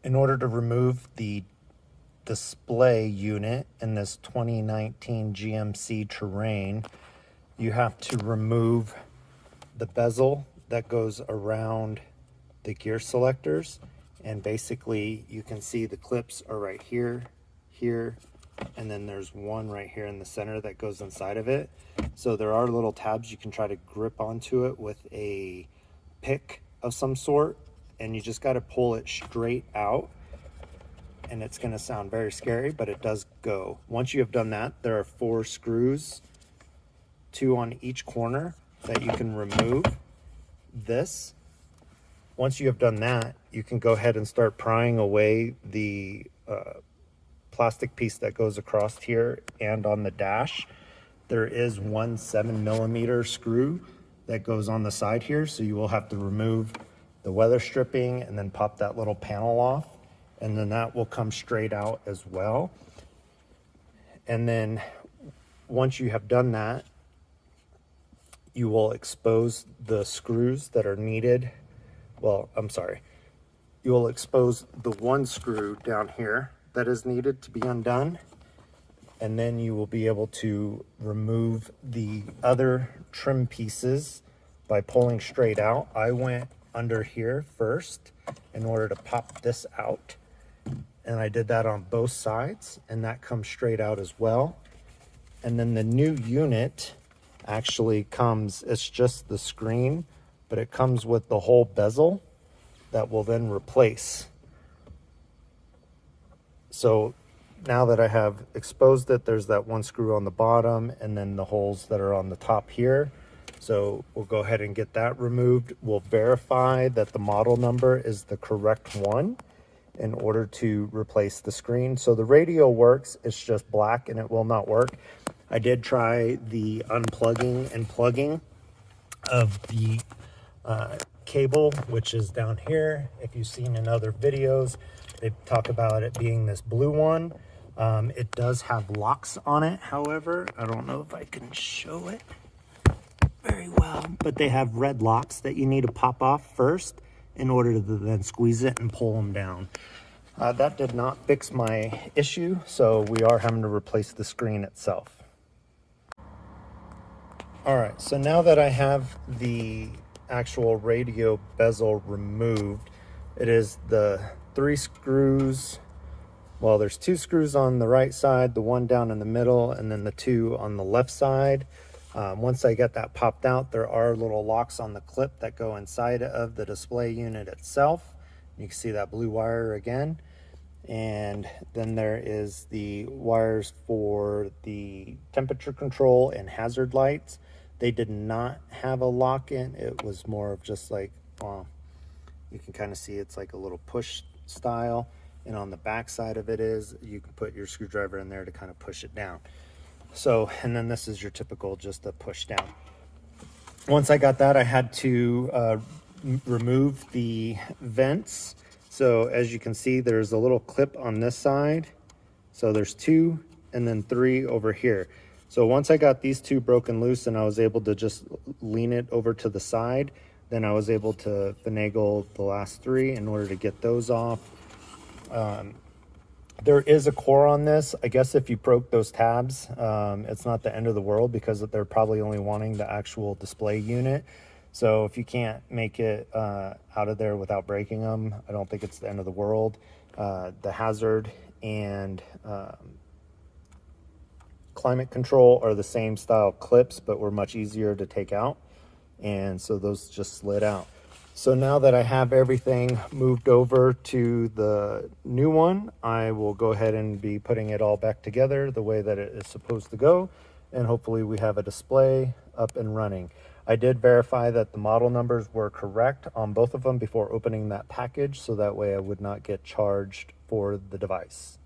In order to remove the display unit in this 2019 GMC Terrain, you have to remove the bezel that goes around the gear selectors, and basically you can see the clips are right here, here, and then there's one right here in the center that goes inside of it. So there are little tabs you can try to grip onto it with a pick of some sort, and you just got to pull it straight out, and it's going to sound very scary, but it does go. Once you have done that, there are 4 screws, 2 on each corner, that you can remove this. Once you have done that, you can go ahead and start prying away the plastic piece that goes across here and on the dash. There is one 7mm screw that goes on the side here, so you will have to remove the weather stripping and then pop that little panel off, and then that will come straight out as well. And then once you have done that, you will expose the screws that are needed. Well, I'm sorry. You will expose the one screw down here that is needed to be undone, and then you will be able to remove the other trim pieces by pulling straight out. I went under here first in order to pop this out, and I did that on both sides, and that comes straight out as well. And then the new unit actually comes, it's just the screen, but it comes with the whole bezel that will then replace. So now that I have exposed it, there's that one screw on the bottom and then the holes that are on the top here. So we'll go ahead and get that removed. We'll verify that the model number is the correct one in order to replace the screen. So the radio works, it's just black and it will not work. I did try the unplugging and plugging of the cable, which is down here. If you've seen in other videos, they talk about it being this blue one. It does have locks on it, however. I don't know if I can show it very well, but they have red locks that you need to pop off first in order to then squeeze it and pull them down. That did not fix my issue, so we are having to replace the screen itself. All right, so now that I have the actual radio bezel removed, it is the 3 screws. Well, there's 2 screws on the right side, the one down in the middle, and then the 2 on the left side. Once I get that popped out, there are little locks on the clip that go inside of the display unit itself. You can see that blue wire again. And then there is the wires for the temperature control and hazard lights. They did not have a lock in. It was more of just like, you can kind of see it's like a little push style. And on the back side of it is, you can put your screwdriver in there to kind of push it down. So, and then this is your typical, just a push down. Once I got that, I had to remove the vents. So as you can see, there's a little clip on this side. So there's 2 and then 3 over here. So once I got these 2 broken loose and I was able to just lean it over to the side, then I was able to finagle the last 3 in order to get those off. There is a core on this. I guess if you broke those tabs, it's not the end of the world, because they're probably only wanting the actual display unit. So if you can't make it out of there without breaking them, I don't think it's the end of the world. The hazard and climate control are the same style clips, but were much easier to take out. And so those just slid out. So now that I have everything moved over to the new one, I will go ahead and be putting it all back together the way that it is supposed to go. And hopefully we have a display up and running. I did verify that the model numbers were correct on both of them before opening that package, so that way I would not get charged for the device.